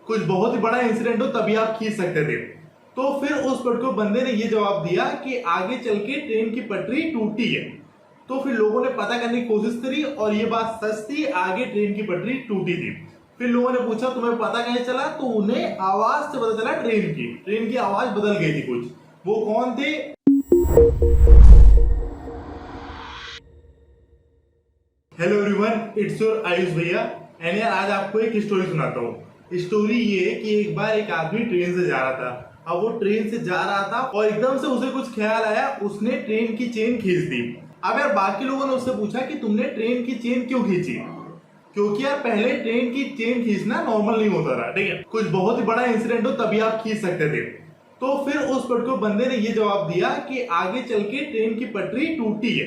कुछ बहुत ही बड़ा इंसिडेंट हो तभी आप खींच सकते थे। तो फिर उस पर्टिकुलर बंदे ने ये जवाब दिया कि आगे चल के ट्रेन की पटरी टूटी है। तो फिर लोगों ने पता करने की कोशिश करी और ये बात सच थी, आगे ट्रेन की पटरी टूटी थी। फिर लोगों ने पूछा तुम्हें पता कैसे चला, तो उन्हें आवाज से पता चला ट्रेन की आवाज बदल गई थी कुछ। वो कौन थे? Hello everyone, it's your Ayush भैया। एंड यार आज आपको एक स्टोरी सुनाता हूँ। स्टोरी ये है कि एक बार एक आदमी ट्रेन से जा रहा था। अब वो ट्रेन से जा रहा था और एकदम से उसे कुछ ख्याल आया, उसने ट्रेन की चेन खींच दी। अब यार बाकी लोगों ने उससे पूछा कि तुमने ट्रेन की चेन क्यों खींची, क्योंकि यार पहले ट्रेन की चेन खींचना नॉर्मल नहीं होता था, ठीक है। कुछ बहुत ही बड़ा इंसिडेंट हो तभी आप खींच सकते थे। तो फिर उस पर्टिकुलर बंदे ने ये जवाब दिया कि आगे चल के ट्रेन की पटरी टूटी है।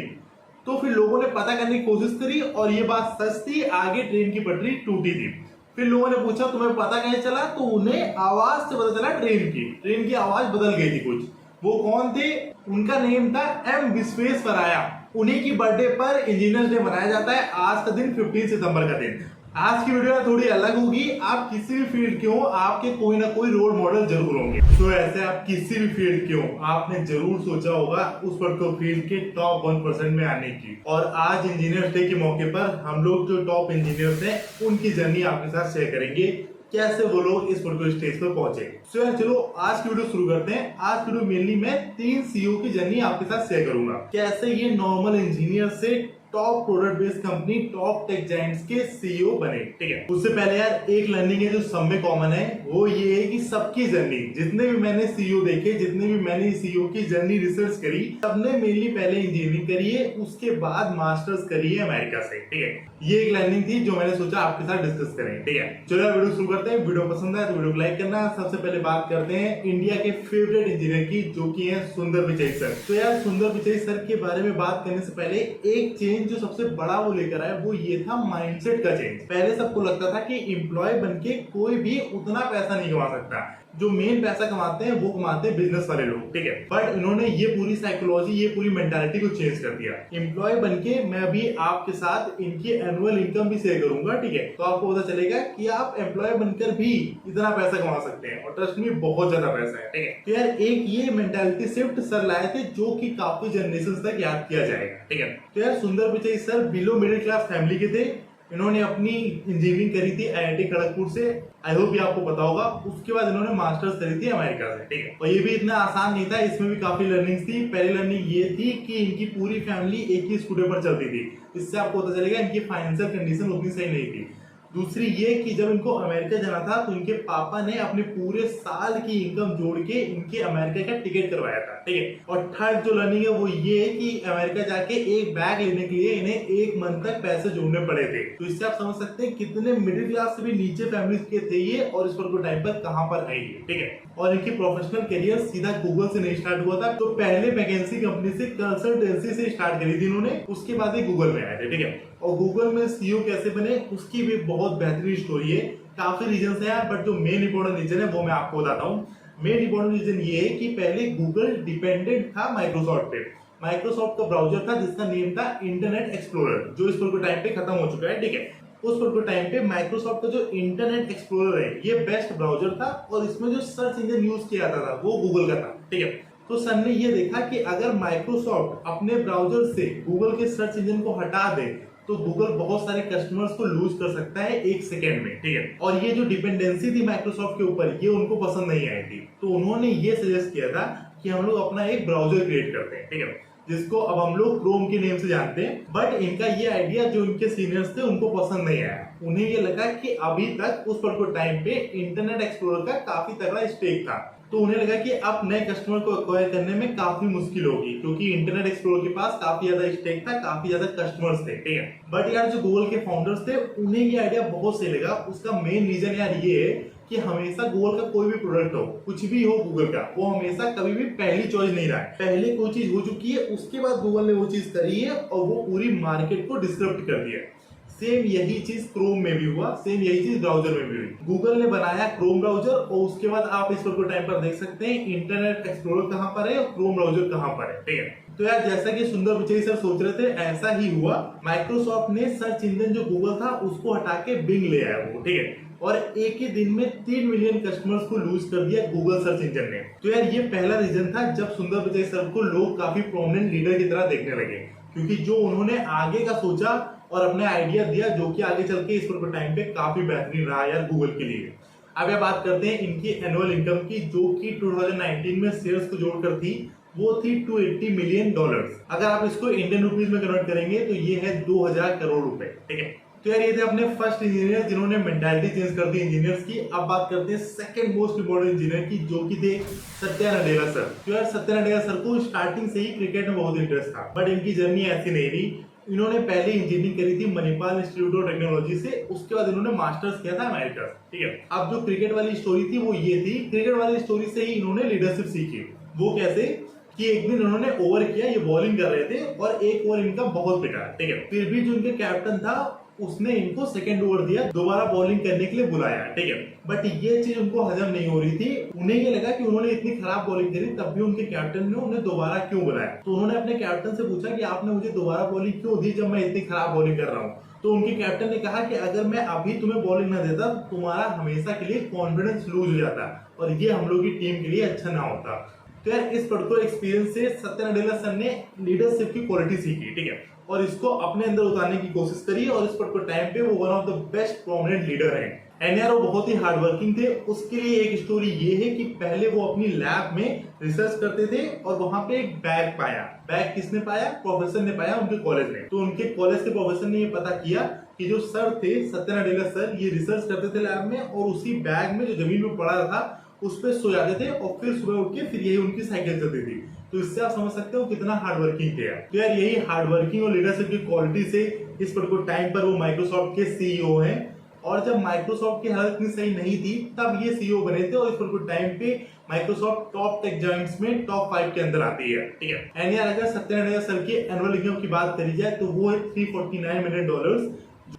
तो फिर लोगों ने पता करने की कोशिश करी और ये बात सच थी, आगे ट्रेन की पटरी टूटी थी। फिर लोगों ने पूछा तुम्हें पता कैसे चला, तो उन्हें आवाज से पता चला ट्रेन की आवाज बदल गई थी कुछ। वो कौन थे? उनका नेम था एम विश्वेश्वराया। उन्हीं की बर्थडे पर इंजीनियर्स डे मनाया जाता है आज का दिन, 15 सितंबर का दिन। आज की वीडियो थोड़ी अलग होगी। आप किसी भी फील्ड के हो, आपके कोई ना कोई रोल मॉडल जरूर होंगे। तो ऐसे आप किसी भी फील्ड के हो, आपने जरूर सोचा होगा उस पर्टिकुलर फील्ड के टॉप 1% में आने की। और आज इंजीनियर्स डे के मौके पर हम लोग जो टॉप इंजीनियर्स हैं उनकी जर्नी आपके साथ शेयर करेंगे, कैसे वो लोग इस पर्टिकुलर स्टेज पर पहुंचे। तो यार चलो आज की वीडियो शुरू करते हैं। आज की वीडियो मेनली मैं 3 सीईओ की जर्नी आपके साथ शेयर करूंगा, कैसे ये नॉर्मल इंजीनियर से top product based company, top tech giants के सीईओ बने, ठीक है। उससे पहले यार एक लर्निंग है जो सब में कॉमन है, वो ये है कि सबकी जर्नी, जितने भी मैंने सीईओ देखे, जितने भी मैंने सीईओ की जर्नी रिसर्च करी, सबने मेनली पहले इंजीनियरिंग करी है, उसके बाद मास्टर्स करी है अमेरिका से, ठीक है। ये एक लर्निंग थी जो मैंने सोचा आपके साथ डिस्कस करें, ठीक है। चलो यार वीडियो शुरू करते हैं। वीडियो पसंद है तो वीडियो को लाइक करना। सबसे पहले बात करते हैं इंडिया के फेवरेट इंजीनियर की, जो कि है सुंदर पिचई सर। तो यार सुंदर पिचई सर के बारे में बात करने से पहले एक चेंज जो सबसे बड़ा वो लेकर आया, वो ये था माइंडसेट का चेंज। पहले सबको लगता था कि एम्प्लॉय बनके कोई भी उतना पैसा नहीं कमा सकता, जो मेन पैसा कमाते हैं वो कमाते हैं बिजनेस वाले लोग, ठीक है। बट इन्होंने ये पूरी साइकोलॉजी, ये पूरी मेंटालिटी को चेंज कर दिया। एम्प्लॉय बनके मैं भी आपके साथ इनकी एनुअल इनकम भी शेयर करूंगा, ठीक है। तो आपको पता चलेगा कि आप एम्प्लॉय बनकर भी इतना पैसा कमा सकते हैं, और ट्रस्ट में बहुत ज्यादा पैसा है, ठीक है। तो यार एक ये मेंटालिटी शिफ्ट सर लाए थे, जो कि काफी जनरेशन तक याद किया जाएगा, ठीक है। तो यार सुंदर Pichai sir below middle class family के थे। इन्होंने अपनी इंजीनियरिंग करी थी आईआईटी खड़गपुर से, आई होप ये आपको पता होगा। उसके बाद इन्होंने मास्टर्स करी थी अमेरिका से, ठीक है। और ये भी इतना आसान नहीं था, इसमें भी काफी लर्निंग्स थी। पहली लर्निंग ये थी कि इनकी पूरी फैमिली एक ही स्कूटर पर चलती थी, इससे आपको पता चलेगा इनकी फाइनेंशियल कंडीशन उतनी सही नहीं थी। दूसरी ये कि जब इनको अमेरिका जाना था तो इनके पापा ने अपने पूरे साल की इनकम जोड़ के इनके अमेरिका का टिकट करवाया था, ठीक है। और थर्ड जो लर्निंग है वो ये है कि अमेरिका जाके एक बैग लेने के लिए इन्हें 1 मंथ तक पैसे जोड़ने पड़े थे। तो इससे आप समझ सकते हैं कितने मिडिल क्लास से भी नीचे फैमिली के थे ये, और इस पर टाइम पर कहां पर आई है, ठीक है। और इनकी प्रोफेशनल करियर सीधा गूगल से नहीं स्टार्ट हुआ था। तो पहले मैकेंसी कंपनी से कंसल्टेंसी से स्टार्ट करी थी इन्होंने, उसके बाद ही गूगल में आए थे, ठीक है। और गूगल में सीईओ कैसे बने उसकी भी बहुत बेहतरीन स्टोरी है। काफी रीजन है यार, बट जो मेन इंपॉर्टेंट रीजन है वो मैं आपको बताता हूँ। मेन इंपॉर्टेंट रीजन ये है कि पहले गूगल डिपेंडेंट था माइक्रोसॉफ्ट पे। माइक्रोसॉफ्ट का ब्राउजर था जिसका नेम था इंटरनेट एक्सप्लोरर, जो इस पर टाइम पे खत्म हो चुका है, ठीक है। उस पर टाइम पे माइक्रोसॉफ्ट का जो इंटरनेट एक्सप्लोरर है ये बेस्ट ब्राउजर था, और इसमें जो सर्च इंजन यूज किया जाता था वो गूगल का था, ठीक है। तो सर ने ये देखा कि अगर माइक्रोसॉफ्ट अपने ब्राउजर से गूगल के सर्च इंजन को हटा दे तो गूगल बहुत सारे कस्टमर्स को लूज कर सकता है 1 सेकेंड में, ठीक है। और ये जो डिपेंडेंसी थी माइक्रोसॉफ्ट के ऊपर, ये उनको पसंद नहीं आई थी। तो उन्होंने ये सजेस्ट किया था कि हम लोग अपना एक ब्राउजर क्रिएट करते हैं, ठीक है, जिसको अब हम लोग क्रोम के नेम से जानते हैं। बट इनका ये आइडिया जो इनके सीनियर्स थे उनको पसंद नहीं आया। उन्हें ये लगा कि अभी तक उस पर टाइम पे इंटरनेट एक्सप्लोरर का काफी तगड़ा स्टेक था। तो उन्हें लगा कि अब नए कस्टमर को एक्वायर करने में काफी मुश्किल होगी, क्योंकि इंटरनेट एक्सप्लोरर के पास काफी ज्यादा स्टेक था, काफी ज्यादा कस्टमर्स थे, ठीक है। बट यार जो गूगल के फाउंडर्स थे उन्हें ये आइडिया बहुत सही लगा। उसका मेन रीजन यार ये है कि हमेशा गूगल का कोई भी प्रोडक्ट हो, कुछ भी हो गूगल का, वो हमेशा कभी भी पहली चॉइस नहीं रहा है। पहले कोई चीज हो चुकी है, उसके बाद गूगल ने वो चीज करी है और वो पूरी मार्केट को डिस्टर्ब कर दिया है। सेम यही चीज क्रोम में भी हुआ, सेम यही चीज ब्राउजर में भी हुई। गूगल ने बनाया क्रोम ब्राउजर, और उसके बाद आप इस पर टाइम पर देख सकते हैं इंटरनेट एक्सप्लोरर कहां पर है और क्रोम ब्राउजर कहां पर है, ठीक है। तो यार जैसा कि सुंदर पिचई सर सोच रहे थे ऐसा ही हुआ। माइक्रोसॉफ्ट ने सर्च इंजन जो गूगल था उसको हटा के बिंग ले आया वो, ठीक है। और एक ही दिन में 3 मिलियन कस्टमर्स को लूज कर दिया गूगल सर्च इंजन ने। तो यार ये पहला रीजन था जब सुंदर पिचाई सर को लोग काफी प्रोमिनेंट लीडर की तरह देखने लगे, क्योंकि जो उन्होंने आगे का सोचा और अपने आइडिया दिया जो कि आगे चल के इस टाइम पे काफी बेहतरीन रहा यार गूगल के लिए। अब यह बात करते हैं इनकी एनुअल इनकम की, जो कि 2019 में शेयर्स को जोड़कर थी वो थी $280 मिलियन। अगर आप इसको इंडियन रुपीज में कन्वर्ट करेंगे तो ये है 2000 करोड़ रुपए। ठीक है, तो यार ये थे अपने फर्स्ट इंजीनियर जिन्होंने मेंटालिटी चेंज कर दी इंजीनियर्स की। अब बात करते हैं सेकंड मोस्ट इंपोर्टेंट इंजीनियर की, जो कि थे सत्या नडेला सर। तो यार सत्या नडेला सर को स्टार्टिंग से ही क्रिकेट में बहुत इंटरेस्ट था, बट इनकी जर्नी ऐसी नहीं रही। इन्होंने पहले इंजीनियरिंग करी थी मणिपाल इंस्टीट्यूट ऑफ टेक्नोलॉजी से, उसके बाद इन्होंने मास्टर्स किया था अमेरिका। ठीक है, अब जो क्रिकेट वाली स्टोरी थी वो ये थी, क्रिकेट वाली स्टोरी से ही इन्होंने लीडरशिप सीखी। वो कैसे कि एक दिन उन्होंने ओवर किया, ये बॉलिंग कर रहे थे और एक ओवर इनका बहुत पिटा। ठीक है, फिर भी जो इनके कैप्टन था उसने इनको सेकंड ओवर दिया, दोबारा बॉलिंग करने के लिए बुलाया। ठीक है, बट ये चीज उनको हजम नहीं हो रही थी। उन्हें ये लगा कि उन्होंने इतनी खराब बॉलिंग करी, तब भी उनके कैप्टन ने उन्हें दोबारा क्यों बुलाया। तो उन्होंने अपने कैप्टन से पूछा कि आपने मुझे दोबारा बॉलिंग क्यों दी जब मैं इतनी खराब बॉलिंग कर रहा हूँ। तो उनके कैप्टन ने कहा कि अगर मैं अभी तुम्हें बॉलिंग ना देता तुम्हारा हमेशा के लिए कॉन्फिडेंस लूज हो जाता और ये हम लोग की टीम के लिए अच्छा ना होता। तो यार इस पर्टिकुलर एक्सपीरियंस से सत्या नडेला सर ने लीडरशिप की क्वालिटी सीखी। ठीक है, और इसको अपने अंदर उतारने की कोशिश करी और इस पर्टिकुलर टाइम पे वो one of the best prominent leader हैं। एंड यार वो बहुत ही हार्ड वर्किंग थे। उसके लिए एक स्टोरी ये है कि पहले वो अपनी लैब में रिसर्च करते थे और वहां पे एक बैग पाया। बैग किसने पाया? प्रोफेसर ने पाया, उनके कॉलेज में। तो उनके कॉलेज के प्रोफेसर ने ये पता किया कि जो सर थे सत्या नडेला सर, ये रिसर्च करते थे लैब में और उसी बैग में जो जमीन में पड़ा था उस पर सो जाते थे और फिर सुबह उठ के फिर यही उनकी साइकिल चलती थी। तो इससे आप समझ सकते हो कितना हार्ड वर्किंग थे। तो यार यही हार्ड वर्किंग और लीडरशिप की क्वालिटी से इस पर्टिकुलर टाइम पर वो माइक्रोसॉफ्ट के सीईओ हैं। और जब माइक्रोसॉफ्ट की हालत इतनी सही नहीं थी तब ये सीईओ बने थे और इस पर्टिकुलर टाइम पे माइक्रोसॉफ्ट टॉप टेक जायंट्स में टॉप 5 के अंदर आती है। ठीक है, एंड यार अगर सत्या नडेला सर की एनुअल इनकम की बात करी जाए तो वो है $349 मिलियन,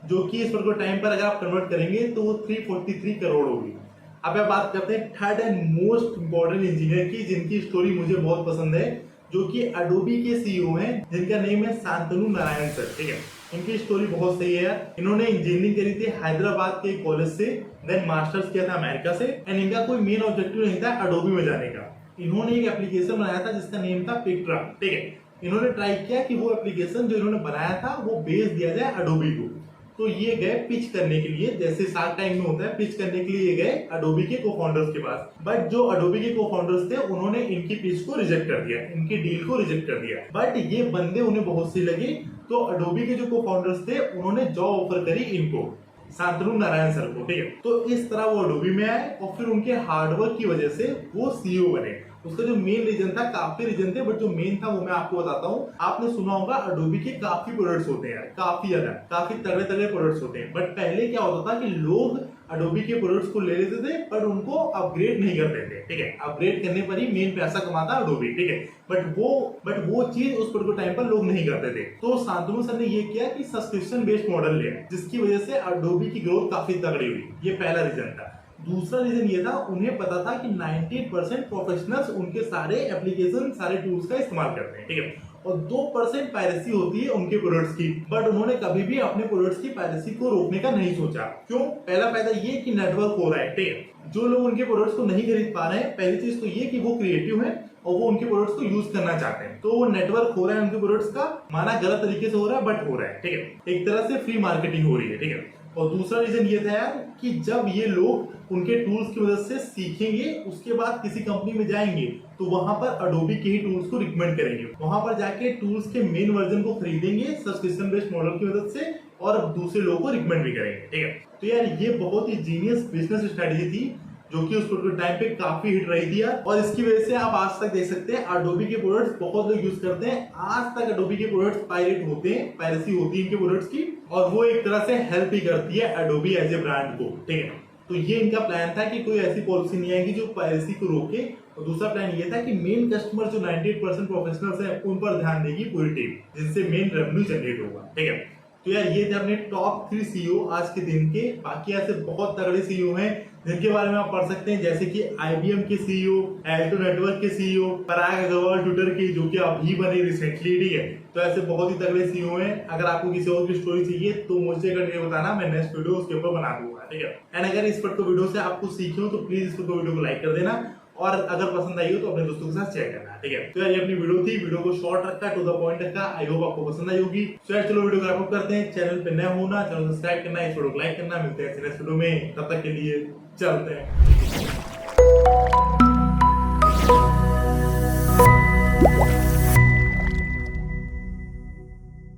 जो कि इस पर्टिकुलर टाइम पर अगर आप कन्वर्ट करेंगे तो वो 343 करोड़ होगी। अब आप बात करते हैं third and most important engineer की, जिनकी स्टोरी मुझे बहुत पसंद है, जो कि अडोबी के सीईओ हैं, जिनका नेम है शांतनु नारायण सर। ठीक है, इनकी स्टोरी बहुत सही है। इन्होंने इंजीनियरिंग करी थी हैदराबाद के कॉलेज से, देन मास्टर्स किया था अमेरिका से, एंड इनका कोई मेन ऑब्जेक्टिव नहीं था अडोबी में जाने का। इन्होंने एक एप्लीकेशन बनाया था जिसका नेम था पिक्ट्रा। ठीक है, इन्होंने ट्राई किया कि वो एप्लीकेशन जो इन्होंने बनाया था वो बेच दिया जाए अडोबी को। तो ये गए पिच करने के लिए, जैसे शार्क टैंक में होता है, पिच करने के लिए ये गए अडोबी के को-फाउंडर्स के पास। बट जो अडोबी के को-फाउंडर्स थे उन्होंने इनकी पिच को रिजेक्ट कर दिया, इनकी डील को रिजेक्ट कर दिया। बट ये बंदे उन्हें बहुत सी लगी, तो अडोबी के जो को-फाउंडर्स थे उन्होंने जॉब ऑफर करी इनको, शांतनु नारायण सर को। ठीक है, तो इस तरह वो अडोबी में आए और फिर उनके हार्डवर्क की वजह से वो सीईओ बने। उसका जो मेन रीजन था, काफी रीजन थे, बट जो मेन था वो मैं आपको बताता हूँ। आपने सुना होगा अडोबी के काफी प्रोडक्ट्स होते हैं, काफी ज्यादा, काफी तगड़े तगड़े प्रोडक्ट्स होते हैं। बट पहले क्या होता था कि लोग अडोबी के प्रोडक्ट्स को ले लेते थे पर उनको अपग्रेड नहीं करते थे। ठीक है, अपग्रेड करने पर ही मेन पैसा कमाता अडोबी। ठीक है, बट वो चीज उस पर्टिकुलर टाइम पर लोग नहीं करते थे। तो शांतनु सर ने ये किया कि सब्सक्रिप्शन बेस्ड मॉडल लिया, जिसकी वजह से अडोबी की ग्रोथ काफी तगड़ी हुई। ये पहला रीजन था। दूसरा रीजन ये था, उन्हें पता था कि 98% प्रोफेशनल्स उनके सारे एप्लीकेशन, सारे टूल्स का इस्तेमाल करते हैं। ठीक है, और 2% पायरेसी होती है उनके प्रोडक्ट्स की। बट उन्होंने कभी भी अपने प्रोडक्ट्स की पायरेसी को रोकने का नहीं सोचा। क्यों? पहला फायदा ये कि नेटवर्क हो रहा है। ठीक है, जो लोग उनके प्रोडक्ट्स को नहीं खरीद पा रहे हैं, पहली चीज तो ये कि वो क्रिएटिव है और वो उनके प्रोडक्ट्स को यूज करना चाहते हैं। तो वो नेटवर्क हो रहा है उनके प्रोडक्ट्स का, माना गलत तरीके से हो रहा है बट हो रहा है। ठीक है, एक तरह से फ्री मार्केटिंग हो रही है। ठीक है, और दूसरा रीजन ये था यार कि जब ये लोग उनके टूल्स की मदद से सीखेंगे, उसके बाद किसी कंपनी में जाएंगे तो वहां पर अडोबी के ही टूल्स को रिकमेंड करेंगे। वहां पर जाके टूल्स के मेन वर्जन को खरीदेंगे सब्सक्रिप्शन बेस्ड मॉडल की मदद से और दूसरे लोगों को रिकमेंड भी करेंगे। ठीक है, तो यार ये बहुत ही जीनियस बिजनेस स्ट्रेटेजी थी जो कि उस टाइम पे काफी हिट रही थी यार। और इसकी वजह से आप आज तक देख सकते हैं अडोबी के प्रोडक्ट्स बहुत लोग यूज करते हैं। आज तक अडोबी के प्रोडक्ट्स पायरेट होते हैं, पायरेसी होती है इनके प्रोडक्ट्स की, और वो एक तरह से हेल्प ही करती है अडोबी एज ए ब्रांड को। ठीक है, तो ये इनका प्लान था कि कोई ऐसी पॉलिसी नहीं आएगी जो पायरेसी को रोके। और दूसरा प्लान ये था कि मेन कस्टमर जो 98% प्रोफेशनल्स हैं उन पर ध्यान देगी पूरी टीम, जिससे मेन रेवेन्यू जनरेट होगा। ठीक है, तो यार ये थे अपने टॉप 3 सीईओ आज के दिन के। बाकी ऐसे बहुत तगड़े सीईओ हैं जिनके बारे में आप पढ़ सकते हैं, जैसे कि IBM के सीईओ, एल्टो नेटवर्क के सीईओ, पराग अग्रवाल ट्विटर के, जो कि अभी बने रिसेंटली, ठीक है। तो ऐसे बहुत ही तगड़े सीईओ हैं। अगर आपको किसी और की स्टोरी चाहिए तो मुझसे करके बताना, मैं नेक्स्ट वीडियो उसके ऊपर बना दूंगा, ठीक है। एंड अगर इस पर वीडियो से आपको सीखे हो तो प्लीज इस पर वीडियो को लाइक कर देना, और अगर पसंद आई हो तो अपने दोस्तों के साथ शेयर करना, ठीक है। तो यार ये अपनी वीडियो थी, वीडियो को शॉर्ट रखा, टू द पॉइंट रखा। आई होप आपको पसंद आई होगी। तो यार चलो वीडियो को रैप अप करते हैं। चैनल पे नया होना, चैनल सब्सक्राइब करना, इस वीडियो को लाइक करना। मिलते हैं नेक्स्ट वीडियो में, तब तक के लिए चलते हैं।